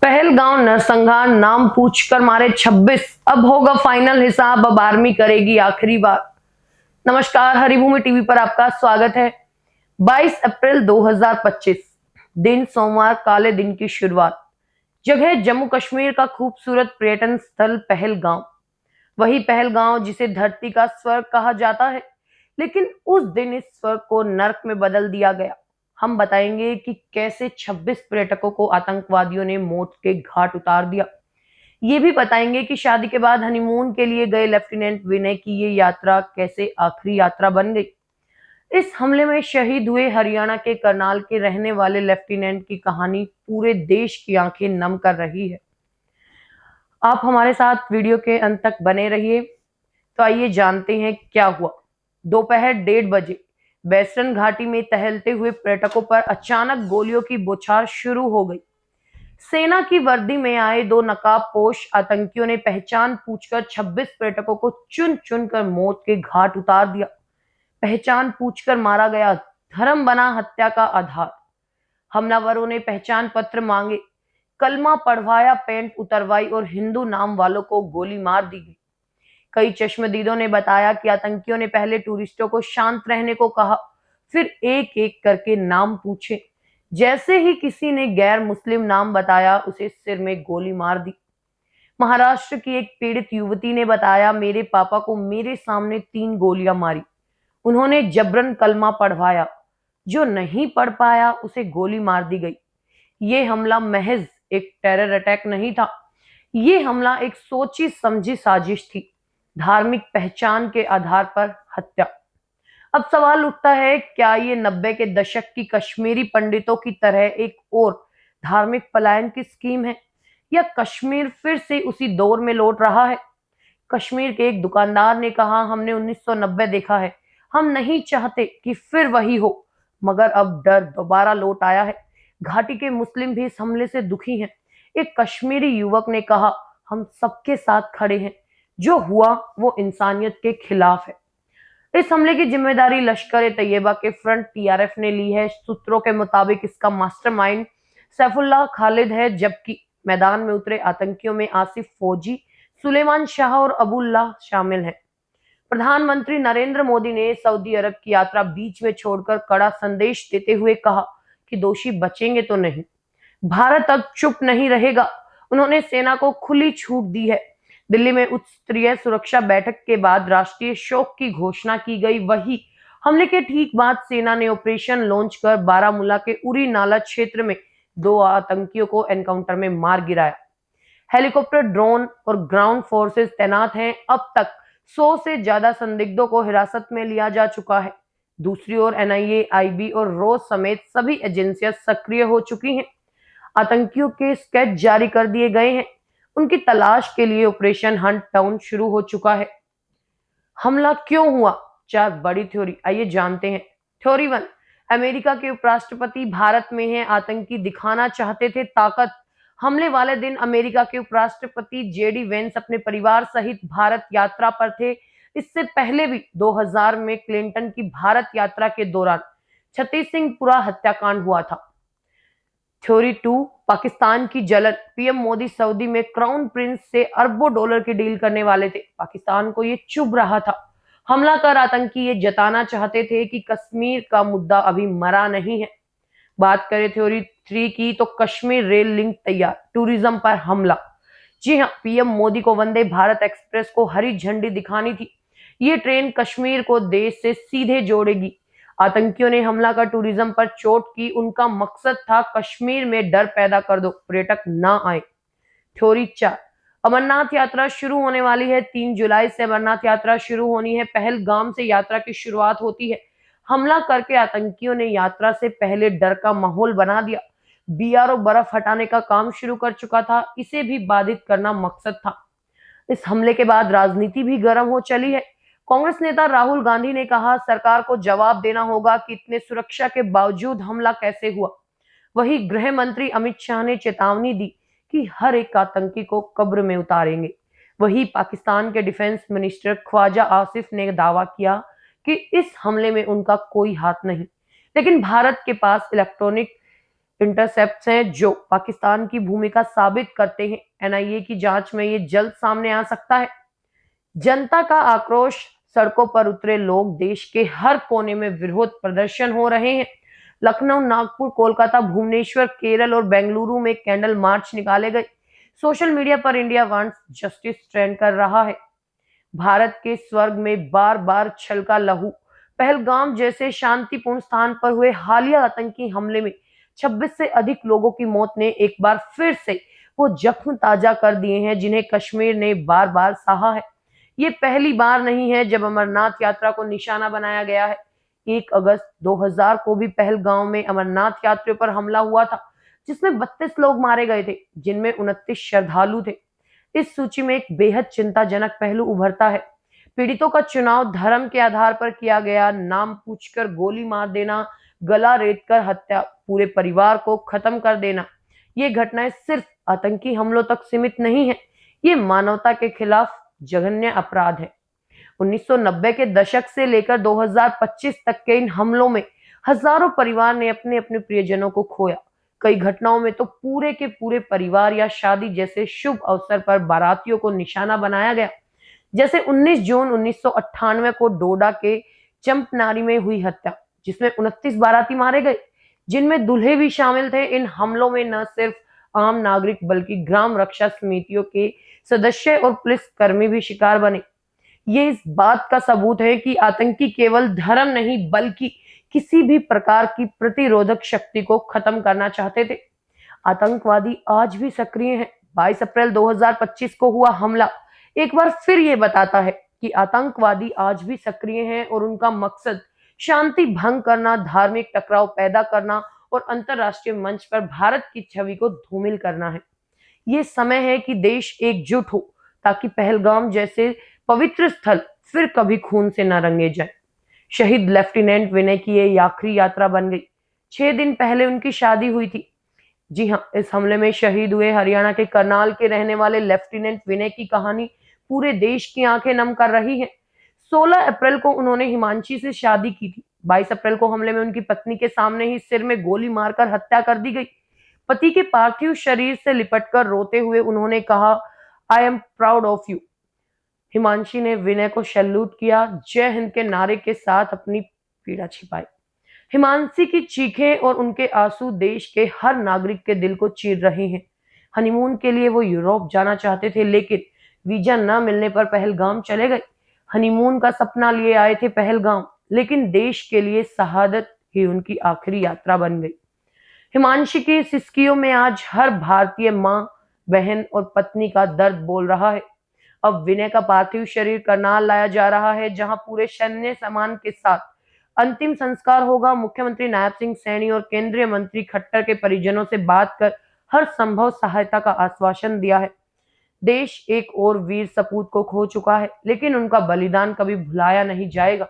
पहलगांव नरसंहार, नाम पूछकर मारे 26। अब होगा फाइनल हिसाब, अब आर्मी करेगी आखिरी बार। नमस्कार, हरिभूमि टीवी पर आपका स्वागत है। 22 अप्रैल 2025, दिन सोमवार, काले दिन की शुरुआत। जगह जम्मू कश्मीर का खूबसूरत पर्यटन स्थल पहलगांव। वही पहलगांव जिसे धरती का स्वर्ग कहा जाता है, लेकिन उस दिन इस स्वर्ग को नर्क में बदल दिया गया। हम बताएंगे कि कैसे 26 पर्यटकों को आतंकवादियों ने मौत के घाट उतार दिया। ये भी बताएंगे कि शादी के बाद हनीमून के लिए गए लेफ्टिनेंट विनय की ये यात्रा कैसे आखिरी यात्रा बन गई। इस हमले में शहीद हुए हरियाणा के करनाल के रहने वाले लेफ्टिनेंट की कहानी पूरे देश की आंखें नम कर रही है। आप हमारे साथ वीडियो के अंत तक बने रहिए। तो आइए जानते हैं क्या हुआ। दोपहर 1:30 बजे वेस्टर्न घाटी में टहलते हुए पर्यटकों पर अचानक गोलियों की बौछार शुरू हो गई। सेना की वर्दी में आए दो नकाबपोश आतंकियों ने पहचान पूछकर 26 पर्यटकों को चुन चुन कर मौत के घाट उतार दिया। पहचान पूछकर मारा गया धर्म बना हत्या का आधार। हमलावरों ने पहचान पत्र मांगे, कलमा पढ़वाया, पैंट उतरवाई और हिंदू नाम वालों को गोली मार दी गई। कई चश्मदीदों ने बताया कि आतंकियों ने पहले टूरिस्टों को शांत रहने को कहा, फिर एक एक करके नाम पूछे। जैसे ही किसी ने गैर मुस्लिम नाम बताया, उसे सिर में गोली मार दी। महाराष्ट्र की एक पीड़ित युवती ने बताया, मेरे पापा को मेरे सामने 3 गोलियां मारी। उन्होंने जबरन कलमा पढ़वाया, जो नहीं पढ़ पाया उसे गोली मार दी गई। ये हमला महज एक टेरर अटैक नहीं था, ये हमला एक सोची समझी साजिश थी। धार्मिक पहचान के आधार पर हत्या। अब सवाल उठता है, क्या ये 90 के दशक की कश्मीरी पंडितों की तरह एक और धार्मिक पलायन की स्कीम है, या कश्मीर फिर से उसी दौर में लौट रहा है? कश्मीर के एक दुकानदार ने कहा, हमने 1990 देखा है, हम नहीं चाहते कि फिर वही हो, मगर अब डर दोबारा लौट आया है। घाटी के मुस्लिम भी इस हमले से दुखी हैं। एक कश्मीरी युवक ने कहा, हम सबके साथ खड़े हैं, जो हुआ वो इंसानियत के खिलाफ है। इस हमले की जिम्मेदारी लश्कर तैयबा के फ्रंट टीआरएफ ने ली है। सूत्रों के मुताबिक इसका मास्टरमाइंड सैफुल्लाह खालिद है, जबकि मैदान में उतरे आतंकियों में आसिफ फौजी, सुलेमान शाह और अबुल्लाह शामिल हैं। प्रधानमंत्री नरेंद्र मोदी ने सऊदी अरब की यात्रा बीच में छोड़कर कड़ा संदेश देते हुए कहा कि दोषी बचेंगे तो नहीं, भारत अब चुप नहीं रहेगा। उन्होंने सेना को खुली छूट दी है। दिल्ली में उच्च स्तरीय सुरक्षा बैठक के बाद राष्ट्रीय शोक की घोषणा की गई। वही हमले के ठीक बाद सेना ने ऑपरेशन लॉन्च कर बारामूला के उरी नाला क्षेत्र में 2 आतंकियों को एनकाउंटर में मार गिराया। हेलीकॉप्टर, ड्रोन और ग्राउंड फोर्सेस तैनात हैं। अब तक 100 से ज्यादा संदिग्धों को हिरासत में लिया जा चुका है। दूसरी ओर एनआईए, आईबी और रोज समेत सभी एजेंसियां सक्रिय हो चुकी हैं। आतंकियों के स्केच जारी कर दिए गए हैं। उनकी तलाश के लिए ऑपरेशन हंट डाउन शुरू हो चुका है। हमला क्यों हुआ? 4 बड़ी थ्योरी, आइए जानते हैं। थ्योरी 1, अमेरिका के उपराष्ट्रपति भारत में हैं, आतंकी दिखाना चाहते थे ताकत। हमले वाले दिन अमेरिका के उपराष्ट्रपति जेडी वेंस अपने परिवार सहित भारत यात्रा पर थे। इससे पहले भी 2000 में क्लिंटन की भारत यात्रा के दौरान छत्तीस सिंहपुरा हत्याकांड हुआ था। थ्योरी 2, पाकिस्तान की जलन। पीएम मोदी सऊदी में क्राउन प्रिंस से अरबों डॉलर की डील करने वाले थे। पाकिस्तान को ये चुभ रहा था। हमला कर आतंकी ये जताना चाहते थे कि कश्मीर का मुद्दा अभी मरा नहीं है। बात करें थ्योरी 3 की, तो कश्मीर रेल लिंक तैयार, टूरिज्म पर हमला। जी हाँ, पीएम मोदी को वंदे भारत एक्सप्रेस को हरी झंडी दिखानी थी। ये ट्रेन कश्मीर को देश से सीधे जोड़ेगी। आतंकियों ने हमला कर टूरिज्म पर चोट की। उनका मकसद था कश्मीर में डर पैदा कर दो, पर्यटक ना आए। थ्योरी 4, अमरनाथ यात्रा शुरू होने वाली है। 3 जुलाई से अमरनाथ यात्रा शुरू होनी है। पहलगाम से यात्रा की शुरुआत होती है। हमला करके आतंकियों ने यात्रा से पहले डर का माहौल बना दिया। बीआरओ बर्फ हटाने का काम शुरू कर चुका था, इसे भी बाधित करना मकसद था। इस हमले के बाद राजनीति भी गर्म हो चली है। कांग्रेस नेता राहुल गांधी ने कहा, सरकार को जवाब देना होगा कि इतने सुरक्षा के बावजूद हमला कैसे हुआ। वही गृह मंत्री अमित शाह ने चेतावनी दी कि हर एक आतंकी को कब्र में उतारेंगे। वही पाकिस्तान के डिफेंस मिनिस्टर ख्वाजा आसिफ ने दावा किया कि इस हमले में उनका कोई हाथ नहीं, लेकिन भारत के पास इलेक्ट्रॉनिक इंटरसेप्ट्स हैं जो पाकिस्तान की भूमिका साबित करते हैं। एनआईए की जांच में ये जल्द सामने आ सकता है। जनता का आक्रोश, सड़कों पर उतरे लोग, देश के हर कोने में विरोध प्रदर्शन हो रहे हैं। लखनऊ, नागपुर, कोलकाता, भुवनेश्वर, केरल और बेंगलुरु में कैंडल मार्च निकाले गए। सोशल मीडिया पर इंडिया वांट्स जस्टिस ट्रेंड कर रहा है। भारत के स्वर्ग में बार बार छलका लहू। पहलगाम जैसे शांतिपूर्ण स्थान पर हुए हालिया आतंकी हमले में 26 से अधिक लोगों की मौत ने एक बार फिर से वो जख्म ताजा कर दिए हैं जिन्हें कश्मीर ने बार बार सहा है। ये पहली बार नहीं है जब अमरनाथ यात्रा को निशाना बनाया गया है। 1 अगस्त 2000 को भी पहलगांव में अमरनाथ यात्रियों पर हमला हुआ था, जिसमें 32 लोग मारे गए थे, जिनमें 29 श्रद्धालु थे। इस सूची में एक बेहद चिंताजनक पहलू उभरता है। पीड़ितों का चुनाव धर्म के आधार पर किया गया। नाम पूछकर गोली मार देना, गला रेतकर हत्या, पूरे परिवार को खत्म कर देना। ये घटनाएं सिर्फ आतंकी हमलों तक सीमित नहीं है, ये मानवता के खिलाफ जघन्य अपराध है। 1990 के दशक से लेकर 2025 तक के इन हमलों में हजारों परिवार ने अपने अपने प्रियजनों को खोया। कई घटनाओं में तो पूरे के पूरे परिवार या शादी जैसे शुभ अवसर पर बारातियों को निशाना बनाया गया। जैसे 19 जून 1998 को डोडा के चंपनारी में हुई हत्या, जिसमें 29 बाराती मारे गए, जिनमें दूल्हे भी शामिल थे। इन हमलों में न सिर्फ आम नागरिक बल्कि ग्राम रक्षा समितियों के सदस्य और पुलिस कर्मी भी शिकार बने। ये इस बात का सबूत है कि आतंकी केवल धर्म नहीं बल्कि किसी भी प्रकार की प्रतिरोधक शक्ति को खत्म करना चाहते थे। आतंकवादी आज भी सक्रिय हैं। 22 अप्रैल 2025 को हुआ हमला एक बार फिर ये बताता है कि आतंकवादी आज भी सक्रिय हैं और उनका मकसद शांति भंग करना, धार्मिक टकराव पैदा करना और अंतरराष्ट्रीय मंच पर भारत की छवि को धूमिल करना है। ये समय है कि देश एकजुट हो ताकि पहलगाम जैसे पवित्र स्थल फिर कभी खून से न रंगे जाए। शहीद लेफ्टिनेंट विनय की ये आखिरी यात्रा बन गई। 6 दिन पहले उनकी शादी हुई थी। जी हाँ, इस हमले में शहीद हुए हरियाणा के करनाल के रहने वाले लेफ्टिनेंट विनय की कहानी पूरे देश की आंखें नम कर रही है। 16 अप्रैल को उन्होंने हिमांशी से शादी की थी। 22 अप्रैल को हमले में उनकी पत्नी के सामने ही सिर में गोली मारकर हत्या कर दी गई। पति के पार्थिव शरीर से लिपटकर रोते हुए उन्होंने कहा, I am proud of you. Himanshi ने विनय को सैल्यूट किया, जय हिंद के नारे के साथ अपनी पीड़ा छिपाई। हिमांशी की चीखें और उनके आंसू देश के हर नागरिक के दिल को चीर रहे हैं। हनीमून के लिए वो यूरोप जाना चाहते थे, लेकिन वीजा न मिलने पर पहलगाम चले गए। हनीमून का सपना लिए आए थे पहलगाम, लेकिन देश के लिए शहादत ही उनकी आखिरी यात्रा बन गई। हिमांशी की सिसकियों में आज हर भारतीय माँ, बहन और पत्नी का दर्द बोल रहा है। अब विनय का पार्थिव शरीर करनाल लाया जा रहा है, जहां पूरे सैन्य सम्मान के साथ अंतिम संस्कार होगा। मुख्यमंत्री नायब सिंह सैनी और केंद्रीय मंत्री खट्टर के परिजनों से बात कर हर संभव सहायता का आश्वासन दिया है। देश एक और वीर सपूत को खो चुका है, लेकिन उनका बलिदान कभी भुलाया नहीं जाएगा।